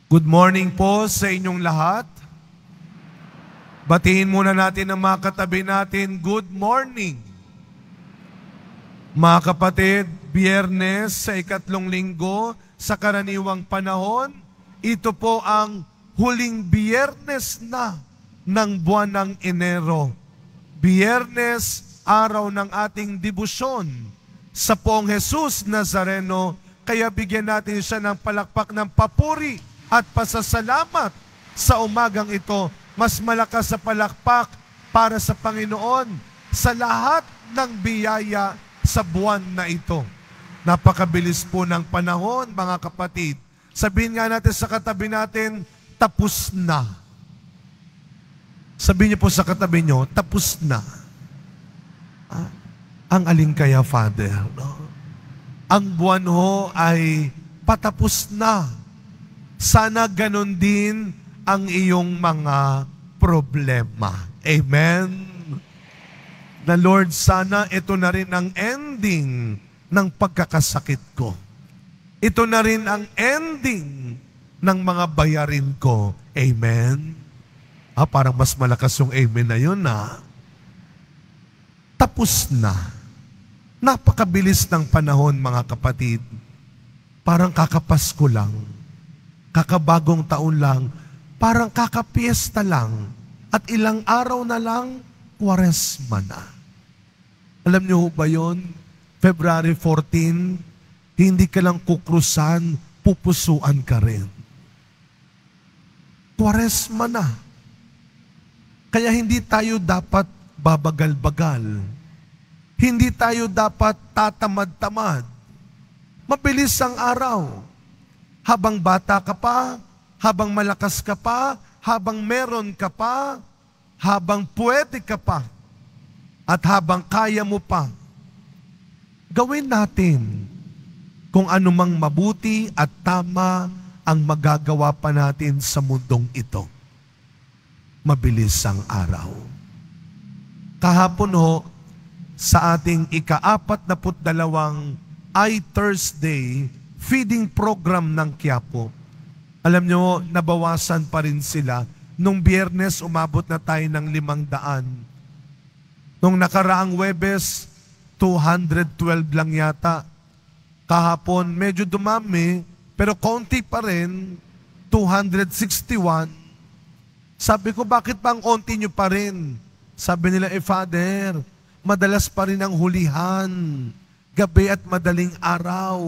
Good morning po sa inyong lahat. Batiin muna natin ang mga katabi natin. Good morning. Mga kapatid, Biyernes sa ikatlong linggo sa karaniwang panahon, ito po ang huling Biyernes na ng buwan ng Enero. Biyernes, araw ng ating debosyon sa Poong Jesus Nazareno, kaya bigyan natin siya ng palakpak ng papuri at pasasalamat sa umagang ito. Mas malakas sa palakpak para sa Panginoon sa lahat ng biyaya sa buwan na ito. Napakabilis po ng panahon, mga kapatid. Sabihin nga natin sa katabi natin, tapos na. Sabihin niyo po sa katabi niyo, tapos na. Ang alin kaya, Father? No? Ang buwan ho ay patapos na. Sana ganon din ang iyong mga problema. Amen? Na Lord, sana ito na rin ang ending ng pagkakasakit ko. Ito na rin ang ending ng mga bayarin ko. Amen? Parang mas malakas yung amen na yun, Tapos na. Napakabilis ng panahon, mga kapatid. Parang kakapasko lang. Kakabagong taon lang, parang kakapiesta lang, at ilang araw na lang, Kwaresma na. Alam niyo ba yun? February 14, hindi ka lang kukrusan, pupusuan ka rin. Kwaresma na. Kaya hindi tayo dapat babagal-bagal. Hindi tayo dapat tatamad-tamad. Mabilis ang araw. Habang bata ka pa, habang malakas ka pa, habang meron ka pa, habang pwede ka pa, at habang kaya mo pa, gawin natin kung anumang mabuti at tama ang magagawa pa natin sa mundong ito. Mabilis ang araw. Kahapon ho, sa ating ika-42 I-Thursday feeding program ng Quiapo. Alam nyo, nabawasan pa rin sila. Nung Biyernes, umabot na tayo ng 500. Nung nakaraang Huwebes, 212 lang yata. Kahapon, medyo dumami, pero konti pa rin, 261. Sabi ko, bakit pa ang onti nyo pa rin? Sabi nila, Father, madalas pa rin ang hulihan, gabi at madaling araw.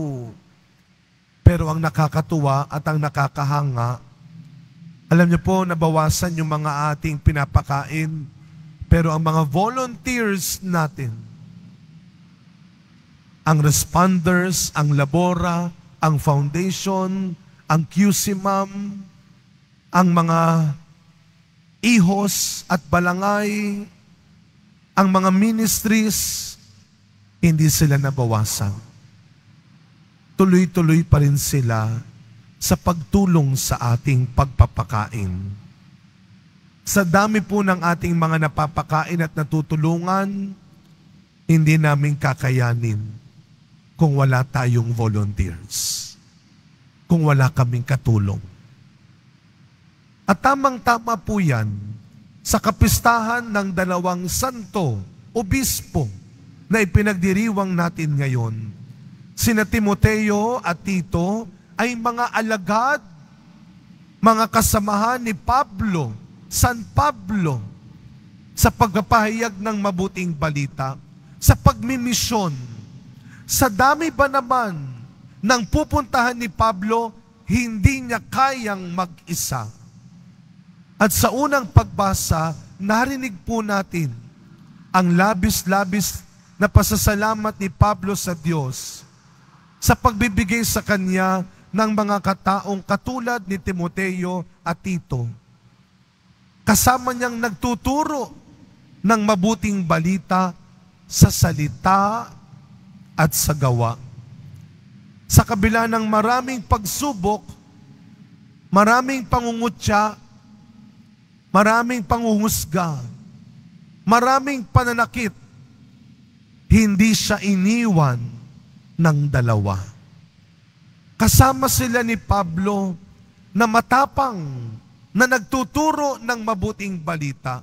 Pero ang nakakatuwa at ang nakakahanga, alam niyo po, nabawasan yung mga ating pinapakain, pero ang mga volunteers natin, ang responders, ang labora, ang foundation, ang QCMAM, ang mga ihos at balangay, ang mga ministries, hindi sila nabawasan. Tuloy-tuloy pa rin sila sa pagtulong sa ating pagpapakain. Sa dami po ng ating mga napapakain at natutulungan, hindi namin kakayanin kung wala tayong volunteers, kung wala kaming katulong. At tamang-tama po yan sa kapistahan ng 2 santo obispo na ipinagdiriwang natin ngayon. Sina Timoteo at Tito ay mga alagad, mga kasamahan ni Pablo, San Pablo, sa pagpapahayag ng mabuting balita, sa pagmimisyon. Sa dami ba naman ng pupuntahan ni Pablo, hindi niya kayang mag-isa. At sa unang pagbasa, narinig po natin ang labis-labis na pasasalamat ni Pablo sa Diyos sa pagbibigay sa kanya ng mga kataong katulad ni Timoteo at Tito. Kasama niyang nagtuturo ng mabuting balita sa salita at sa gawa. Sa kabila ng maraming pagsubok, maraming pangungutya, maraming panguhusga, maraming pananakit, hindi siya iniwan ng 2. Kasama sila ni Pablo na matapang, na nagtuturo ng mabuting balita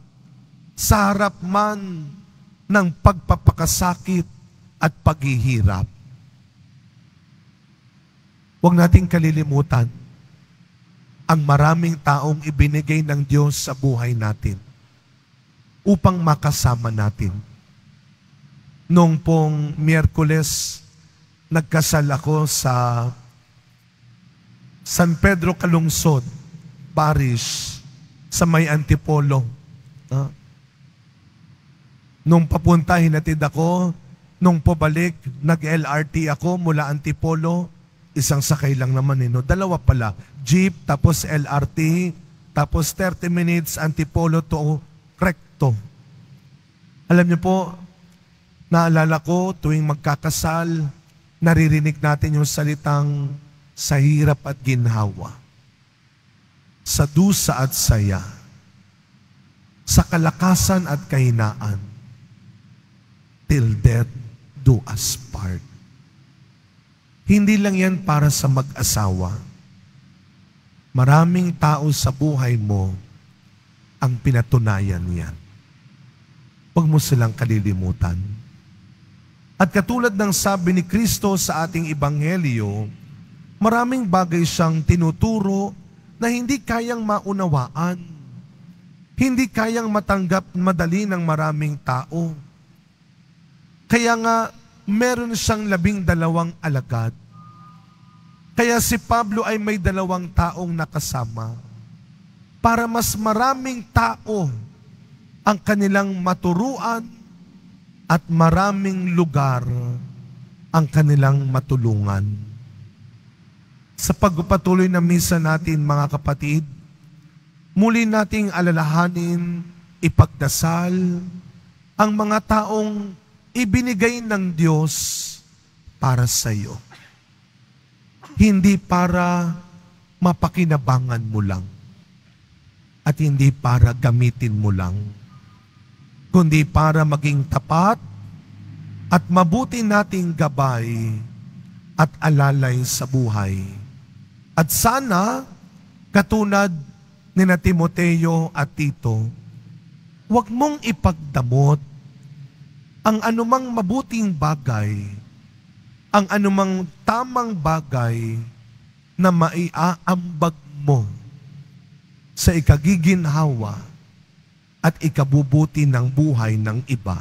sa harap man ng pagpapakasakit at paghihirap. Huwag nating kalilimutan ang maraming taong ibinigay ng Diyos sa buhay natin upang makasama natin. Noong pong Miyerkules, nagkasal ako sa San Pedro Calungsod Parish sa may Antipolo. Nung papunta, hinatid ako. Nung pabalik, nag-LRT ako mula Antipolo. Isang sakay lang naman, no? Dalawa pala. Jeep, tapos LRT, tapos 30 minutes Antipolo to Recto. Alam niyo po, naalala ko tuwing magkakasal, naririnig natin yung salitang sa hirap at ginhawa, sa dusa at saya, sa kalakasan at kahinaan, till death do us part. Hindi lang yan para sa mag-asawa. Maraming tao sa buhay mo ang pinatunayan yan. Huwag mo silang kalilimutan. At katulad ng sabi ni Kristo sa ating Ebanghelyo, maraming bagay siyang tinuturo na hindi kayang maunawaan, hindi kayang matanggap madali ng maraming tao. Kaya nga, meron siyang 12 alagad. Kaya si Pablo ay may 2 taong nakasama para mas maraming tao ang kanilang maturuan at maraming lugar ang kanilang matulungan. Sa pagpapatuloy na misa natin, mga kapatid, muli nating alalahanin, ipagdasal ang mga taong ibinigay ng Diyos para sa iyo. Hindi para mapakinabangan mo lang at hindi para gamitin mo lang, kundi para maging tapat at mabuti nating gabay at alalay sa buhay. At sana, katulad ni na Timoteo at Tito, huwag mong ipagdamot ang anumang mabuting bagay, ang anumang tamang bagay na maiaambag mo sa ikagiginhawa at ikabubuti ng buhay ng iba.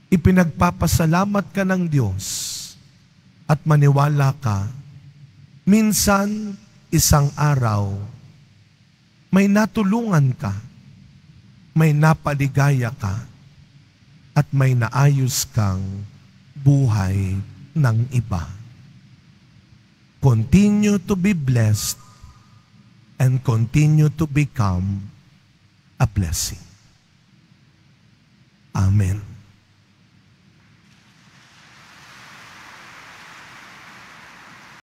Ipinagpapasalamat ka ng Diyos at maniwala ka, minsan, isang araw, may natulungan ka, may napaligaya ka, at may naayos kang buhay ng iba. Continue to be blessed and continue to become a blessing. Amen.